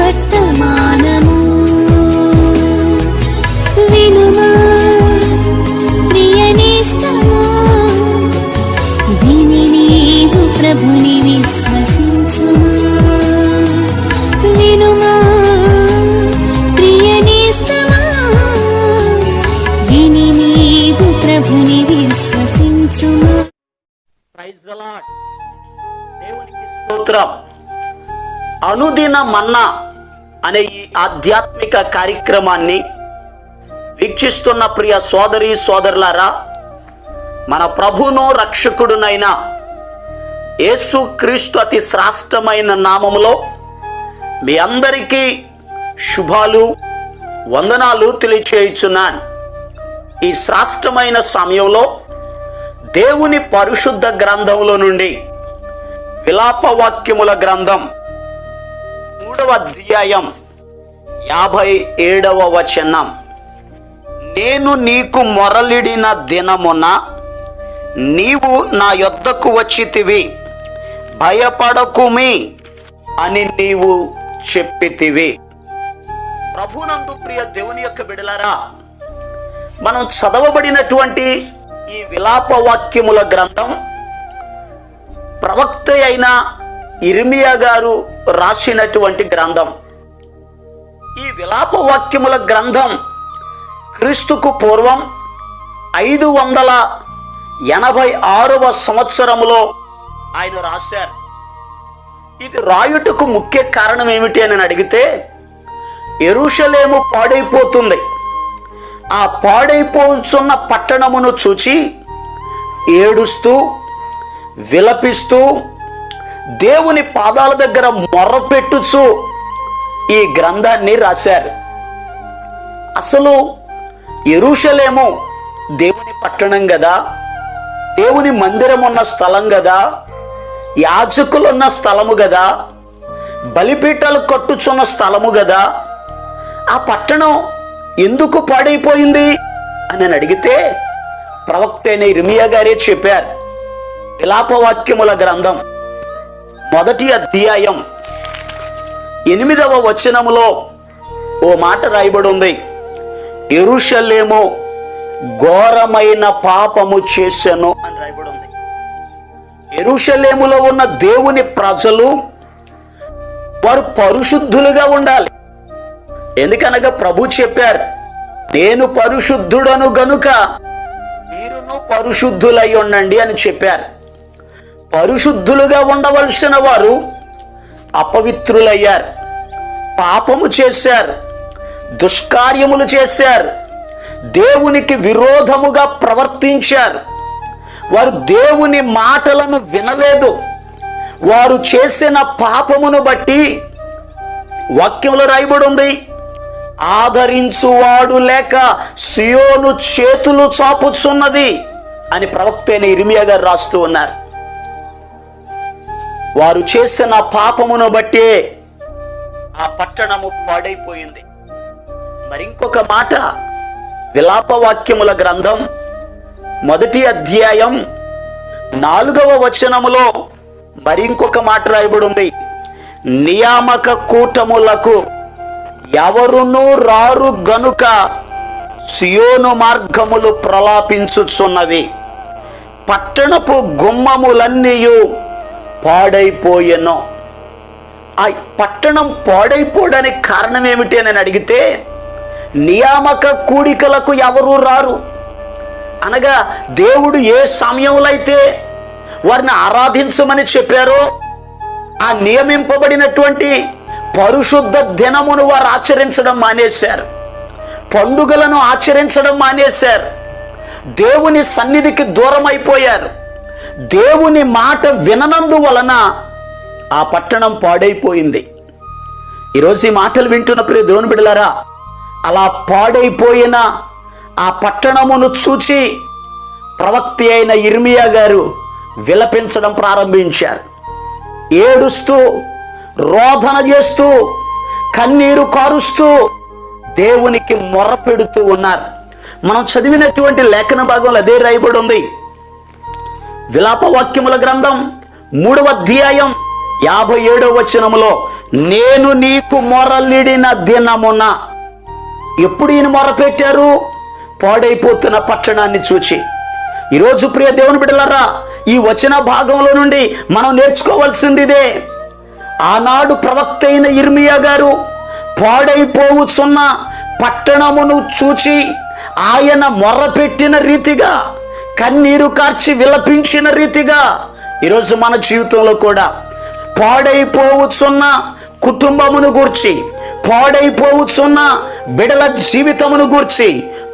వర్తమానము వినుమా ప్రియనేస్తమా, విని నీవు ప్రభుని విశ్వసించుమా. వినుమా ప్రియనేస్తమా, విని నీవు ప్రభుని విశ్వసించుమా. Praise the lord. దేవునికి స్తోత్రం. అనుదిన మన్నా అనే ఈ ఆధ్యాత్మిక కార్యక్రమాన్ని వీక్షిస్తున్న ప్రియ సోదరి సోదరులారా, మన ప్రభువును రక్షకుడునైన యేసుక్రీస్తు అతి శ్రేష్టమైన నామములో మీ అందరికీ శుభాలు వందనాలు తెలియచేయుచున్నాను. ఈ శ్రేష్టమైన సమయంలో దేవుని పరిశుద్ధ గ్రంథంలో నుండి విలాపవాక్యముల గ్రంథం 3వ అధ్యాయం 57వ వచనం. నేను నీకు మొరలిడిన దినమున నీవు నా యొద్దకు వచ్చితివి, భయపడకుమి అని నీవు చెప్పితివి. ప్రభునందు ప్రియ దేవుని యొక్క బిడలారా, మనం చదవబడినటువంటి ఈ విలాపవాక్యముల గ్రంథం ప్రవక్త అయిన ఇర్మియా గారు రాసినటువంటి గ్రంథం. ఈ విలాపవాక్యముల గ్రంథం క్రీస్తుకు పూర్వం 586వ సంవత్సరములో ఆయన రాశారు. ఇది రాయుటకు ముఖ్య కారణం ఏమిటి అని అడిగితే, యెరూషలేము పాడైపోతుంది. ఆ పాడైపోతున్న పట్టణమును చూచి ఏడుస్తూ విలపిస్తూ దేవుని పాదాల దగ్గర మొర్రపెట్టుచు ఈ గ్రంథాన్ని రాశారు. అసలు యెరూషలేము దేవుని పట్టణం కదా, దేవుని మందిరం ఉన్న స్థలం కదా, యాజకులున్న స్థలము కదా, బలిపీఠాలు కట్టుచున్న స్థలము కదా, ఆ పట్టణం ఎందుకు పాడైపోయింది అని అడిగితే ప్రవక్త అయిన ఇర్మియా గారే చెప్పారు. విలాపవాక్యముల గ్రంథం 1వ అధ్యాయం 8వ వచనములో ఓ మాట రాయబడి ఉంది. యెరూషలేము ఘోరమైన పాపము చేసెను అని రాయబడి ఉంది. యెరూషలేములో ఉన్న దేవుని ప్రజలు వారు పరిశుద్ధులుగా ఉండాలి. ఎందుకనగా ప్రభు చెప్పారు, నేను పరిశుద్ధుడను గనుక మీరును పరిశుద్ధులై ఉండండి అని చెప్పారు. పరిశుద్ధులుగా ఉండవలసిన వారు అపవిత్రులయ్యారు, పాపము చేశారు, దుష్కార్యములు చేశారు, దేవునికి విరోధముగా ప్రవర్తించారు. వారు దేవుని మాటలను వినలేదు. వారు చేసిన పాపమును బట్టి వాక్యంలో రాయబడి ఉంది, ఆదరించువాడు లేక సియోను చేతులు చాపుచున్నది అని ప్రవక్త అయిన ఇర్మియా గారు రాస్తూ ఉన్నారు. వారు చేసిన పాపమును బట్టే ఆ పట్టణము పాడైపోయింది. మరి ఇంకొక మాట, విలాపవాక్యముల గ్రంథం 1వ అధ్యాయం 4వ వచనములో మరి ఇంకొక మాట రాయబడి ఉంది. నియామక కూటములకు ఎవరునూ రారు గనుక సియోను మార్గములు ప్రలాపించుచున్నవి, పట్టణపు గుమ్మములన్నీయు పాడైపోయెను. ఆ పట్టణం పాడైపోవడానికి కారణం ఏమిటి అని అడిగితే, నియామక కూడికలకు ఎవరు రారు అనగా దేవుడు ఏ సమయంలో అయితే వారిని ఆరాధించమని చెప్పారో ఆ నియమింపబడినటువంటి పరిశుద్ధ దినమును వారు ఆచరించడం మానేశారు, పండుగలను ఆచరించడం మానేశారు, దేవుని సన్నిధికి దూరం అయిపోయారు. దేవుని మాట విననందు వలన ఆ పట్టణం పాడైపోయింది. ఈరోజు ఈ మాటలు వింటున్న ప్రియ దేవుని బిడ్డలారా, అలా పాడైపోయిన ఆ పట్టణమును చూచి ప్రవక్త అయిన ఇర్మియా గారు విలపించడం ప్రారంభించారు. ఏడుస్తూ రోదన చేస్తూ కన్నీరు కారుస్తూ దేవునికి మొర్రపెడుతూ ఉన్నారు. మనం చదివినటువంటి లేఖన భాగంలో అదే రాయబడి ఉంది. విలాపవాక్యముల గ్రంథం 3వ అధ్యాయం 57వ వచనములో, నేను నీకు మొరలిడిన దినమున. ఎప్పుడు ఈయన మొరపెట్టారు? పాడైపోతున్న పట్టణాన్ని చూచి. ఈరోజు ప్రియ దేవుని బిడ్డలారా, ఈ వచన భాగంలో నుండి మనం నేర్చుకోవాల్సింది ఇదే. ఆనాడు ప్రవక్త అయిన ఇర్మియా గారు పాడైపోవచ్చున్న పట్టణమును చూచి ఆయన మొర్రపెట్టిన రీతిగా, కన్నీరు కార్చి విలపించిన రీతిగా ఈరోజు మన జీవితంలో కూడా పాడైపోవచ్చున్న కుటుంబమును గూర్చి, పాడైపోవచ్చున్న బిడల జీవితమును గూర్చి,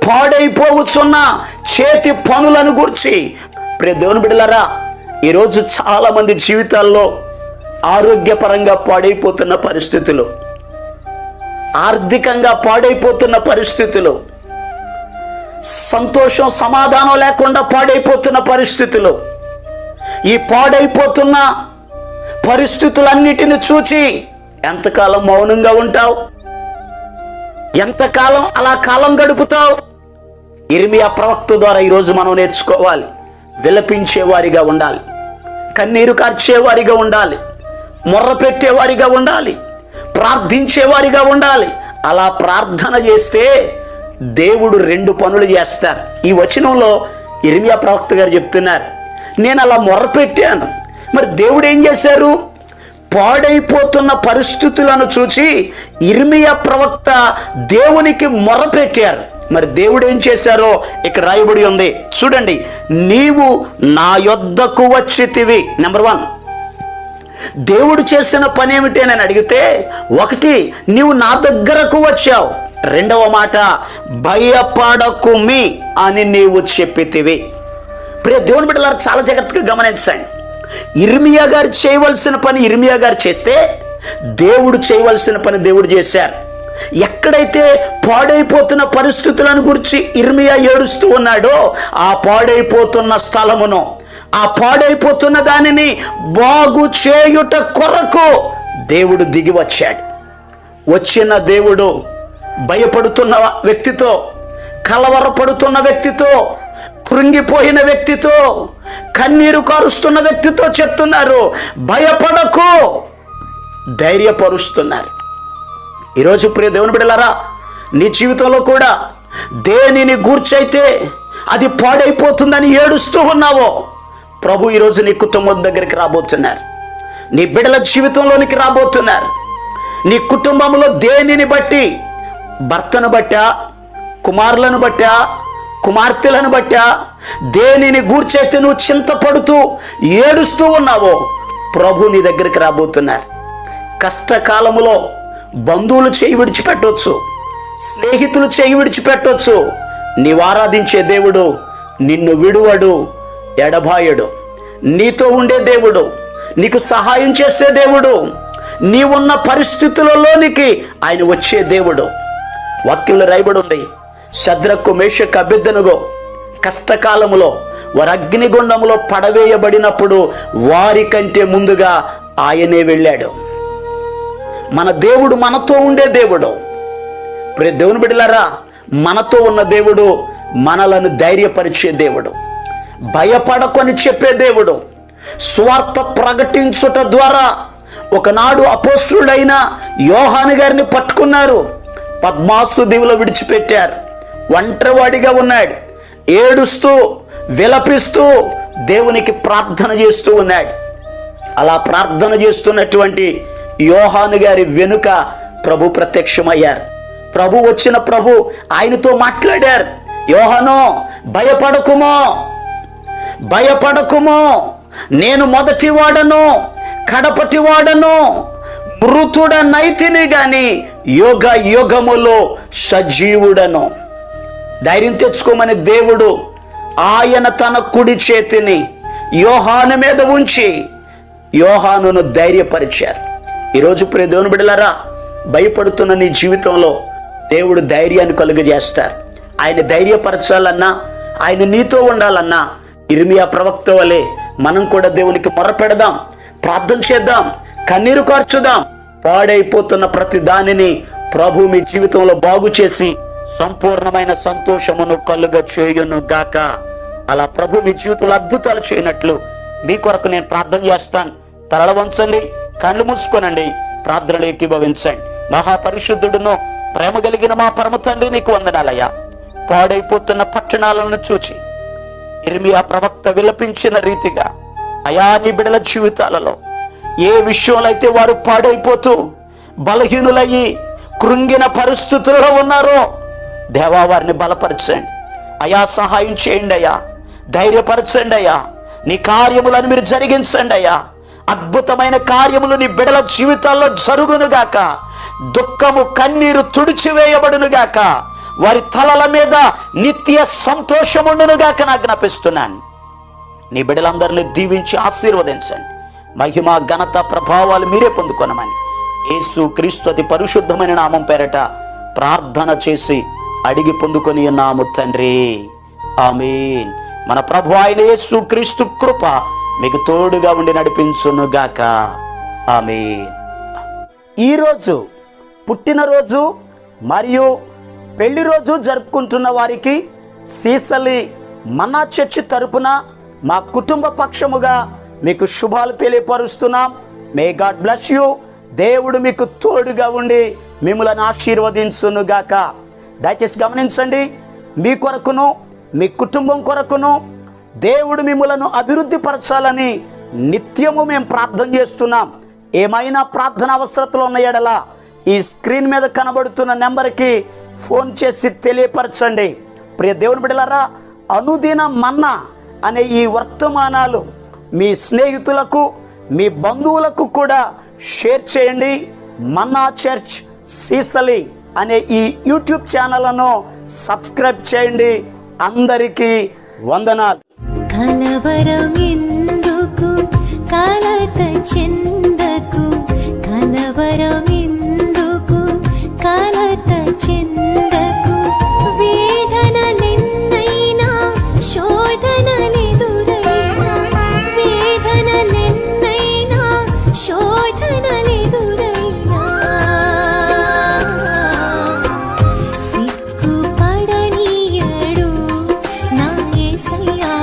పాడైపోవచ్చున్న చేతి పనులను గూర్చి. ప్రియ దేవుని బిడ్డలారా, ఈరోజు చాలా మంది జీవితాల్లో ఆరోగ్యపరంగా పాడైపోతున్న పరిస్థితులు, ఆర్థికంగా పాడైపోతున్న పరిస్థితులు, సంతోషం సమాధానం లేకుండా పాడైపోతున్న పరిస్థితులు. ఈ పాడైపోతున్న పరిస్థితులన్నిటిని చూచి ఎంతకాలం మౌనంగా ఉంటావు? ఎంతకాలం అలా కాలం గడుపుతావు? ఇర్మియా ప్రవక్త ద్వారా ఈరోజు మనం నేర్చుకోవాలి. విలపించేవారిగా ఉండాలి, కన్నీరు కార్చేవారిగా ఉండాలి, మొర్ర పెట్టేవారిగా ఉండాలి, ప్రార్థించేవారిగా ఉండాలి. అలా ప్రార్థన చేస్తే దేవుడు 2 పనులు చేస్తారు. ఈ వచనంలో ఇర్మియా ప్రవక్త గారు చెప్తున్నారు, నేను అలా మొర్ర పెట్టాను. మరి దేవుడు ఏం చేశారు? పాడైపోతున్న పరిస్థితులను చూచి ఇర్మియా ప్రవక్త దేవునికి మొర్ర పెట్టారు. మరి దేవుడు ఏం చేశారో ఇక్కడ రాయబడి ఉంది చూడండి. నీవు నా యొద్దకు వచ్చితివి. నెంబర్ 1, దేవుడు చేసిన పని ఏమిటి అని అడిగితే, 1, నీవు నా దగ్గరకు వచ్చావు. 2వ మాట, భయపడకుమి అని నీవు చెప్పితివి. ప్రియ దేవుని బిడ్డలారా, చాలా జాగ్రత్తగా గమనించండి. ఇర్మియా గారు చేయవలసిన పని ఇర్మియా గారు చేస్తే, దేవుడు చేయవలసిన పని దేవుడు చేశారు. ఎక్కడైతే పాడైపోతున్న పరిస్థితులను గురించి ఇర్మియా ఏడుస్తూ ఉన్నాడో, ఆ పాడైపోతున్న స్థలమును, ఆ పాడైపోతున్న దానిని బాగు చేయుట కొరకు దేవుడు దిగి వచ్చాడు. వచ్చిన దేవుడు భయపడుతున్న వ్యక్తితో, కలవరపడుతున్న వ్యక్తితో, కృంగిపోయిన వ్యక్తితో, కన్నీరు కారుస్తున్న వ్యక్తితో చెప్తున్నారు, భయపడకు, ధైర్యపరుస్తున్నారు. ఈరోజు ప్రియ దేవుని బిడ్డలారా, నీ జీవితంలో కూడా దేనిని గూర్చైతే అది పాడైపోతుందని ఏడుస్తూ ఉన్నావో, ప్రభు ఈరోజు నీ కుటుంబం దగ్గరికి రాబోతున్నారు, నీ బిడ్డల జీవితంలోనికి రాబోతున్నారు. నీ కుటుంబంలో దేనిని బట్టి, భర్తను బట్టా, కుమారులను బట్టా, కుమార్తెలను బట్టా, దేనిని గూర్చైతే నువ్వు చింతపడుతూ ఏడుస్తూ ఉన్నావో, ప్రభు నీ దగ్గరికి రాబోతున్నారు. కష్టకాలములో బంధువులు చేయి విడిచిపెట్టవచ్చు, స్నేహితులు చేయి విడిచిపెట్టవచ్చు. నీవు ఆరాధించే దేవుడు నిన్ను విడువడు, ఎడబాయడు. నీతో ఉండే దేవుడు, నీకు సహాయం చేసే దేవుడు, నీవున్న పరిస్థితులలోనికి ఆయన వచ్చే దేవుడు. వాక్యంలో రాయబడి ఉంది, శద్రకు మేషకు అబేద్నెగో కష్టకాలములో వారు అగ్నిగుండములో పడవేయబడినప్పుడు వారి కంటే ముందుగా ఆయనే వెళ్ళాడు. మన దేవుడు మనతో ఉండే దేవుడు. ప్రియ దేవుని బిడ్డలారా, మనతో ఉన్న దేవుడు మనలను ధైర్యపరిచే దేవుడు, భయపడకొని చెప్పే దేవుడు. స్వార్థ ప్రకటించుట ద్వారా ఒకనాడు అపోస్తుడైన యోహాను గారిని పట్టుకున్నారు, పద్మాసు దీవులో విడిచిపెట్టారు. ఒంటరివాడిగా ఉన్నాడు, ఏడుస్తూ విలపిస్తూ దేవునికి ప్రార్థన చేస్తూ ఉన్నాడు. అలా ప్రార్థన చేస్తున్నటువంటి యోహాను గారి వెనుక ప్రభు ప్రత్యక్షమయ్యారు. ప్రభు వచ్చిన ప్రభు ఆయనతో మాట్లాడారు, యోహాను భయపడకుమో, భయపడకుమో, నేను మొదటి వాడను, కడపటి వాడను, మృతుడనైతిని గాని యుగ యుగములో సజీవుడను. ధైర్యం తెచ్చుకోమని దేవుడు ఆయన తన కుడి చేతిని యోహాను మీద ఉంచి యోహానును ధైర్యపరిచారు. ఈరోజు ప్రియ దేవుని బిడ్డలారా, భయపడుతున్న నీ జీవితంలో దేవుడు ధైర్యాన్ని కలుగజేస్తారు. ఆయన ధైర్యపరచాలన్నా, ఆయన నీతో ఉండాలన్నా, ఇర్మియా ప్రవక్త వలె మనం కూడా దేవునికి మొరపెడదాం, ప్రార్థన చేద్దాం, కన్నీరు కార్చుదాం. పాడైపోతున్న ప్రతి దానిని ప్రభు మీ జీవితంలో బాగు చేసి సంపూర్ణమైన సంతోషమును కలుగ చేయును గాక. అలా ప్రభు మీ జీవితంలో అద్భుతాలు చేయనట్లు మీ కొరకు నేను ప్రార్థన చేస్తాను. తరల వంచండి, కళ్ళు మూసుకోనండి, ప్రార్థనలు ఏకీభవించండి. మహాపరిశుద్ధుడును ప్రేమ కలిగిన మా పరమ తండ్రి, నీకు వందనాలయ్యా. పాడైపోతున్న పట్టణాలను చూచి ఇర్మియా ప్రవక్త విలపించిన రీతిగా అయా నీ బిడ్డల జీవితాలలో ఏ విషయంలో అయితే వారు పాడైపోతూ బలహీనులయ్యి కృంగిన పరిస్థితుల్లో ఉన్నారో దేవా వారిని బలపరచండి అయా, సహాయం చేయండి అయ్యా, ధైర్యపరచండి అయ్యా, నీ కార్యములను మీరు జరిగించండి అయ్యా. అద్భుతమైన కార్యములు నీ బిడ్డల జీవితాల్లో జరుగునుగాక. దుఃఖము కన్నీరు తుడిచివేయబడునుగాక. వారి తలల మీద నిత్య సంతోషముండునుగాక నా జ్ఞాపిస్తున్నాను. నీ బిడ్డలందరినీ దీవించి ఆశీర్వదించండి. మహిమ ఘనత ప్రభావాలు మీరే పొందుకొనమని యేసు క్రీస్తు అతి పరిశుద్ధమైన నామం పేరట ప్రార్థన చేసి అడిగి పొందుకొని ఉన్నాము తండ్రి, ఆమేన్. మన ప్రభు అయిన యేసు క్రీస్తు కృప మీకు తోడుగా ఉండి నడిపించునుగాక, ఆమేన్. ఈరోజు పుట్టినరోజు మరియు పెళ్లి రోజు జరుపుకుంటున్న వారికి సీసలి మన్నా చర్చి తరపున మా కుటుంబ పక్షముగా మీకు శుభాలు తెలియపరుస్తున్నాం. May God bless you. దేవుడు మీకు తోడుగా ఉండి మిమ్మల్ని ఆశీర్వదించునుగాక. దయచేసి గమనించండి, మీ కొరకును మీ కుటుంబం కొరకును దేవుడు మిమ్మలను అభివృద్ధి పరచాలని నిత్యము మేము ప్రార్థన చేస్తున్నాం. ఏమైనా ప్రార్థన అవసరతలు ఉన్న యెడల ఈ స్క్రీన్ మీద కనబడుతున్న నెంబర్కి ఫోన్ చేసి తెలియపరచండి. ప్రియ దేవుని బిడ్డలారా, అనుదిన మన్నా అనే ఈ వర్తమానాలు మీ స్నేహితులకు మీ బంధువులకు కూడా షేర్ చేయండి. మన్నా చర్చ్ సీసలి అనే ఈ యూట్యూబ్ ఛానల్ను సబ్స్క్రైబ్ చేయండి. అందరికీ వందనాలు. కలవరమెందుకు కలత చెందకు, కలవరమెందుకు కలత చెందకు. వేదనలెన్నైనా శోధనలెదురైనా, వేదనలెన్నైనా శోధనలెదురైనా, సిగ్గుపడనీయడు నా యేసయ్యా.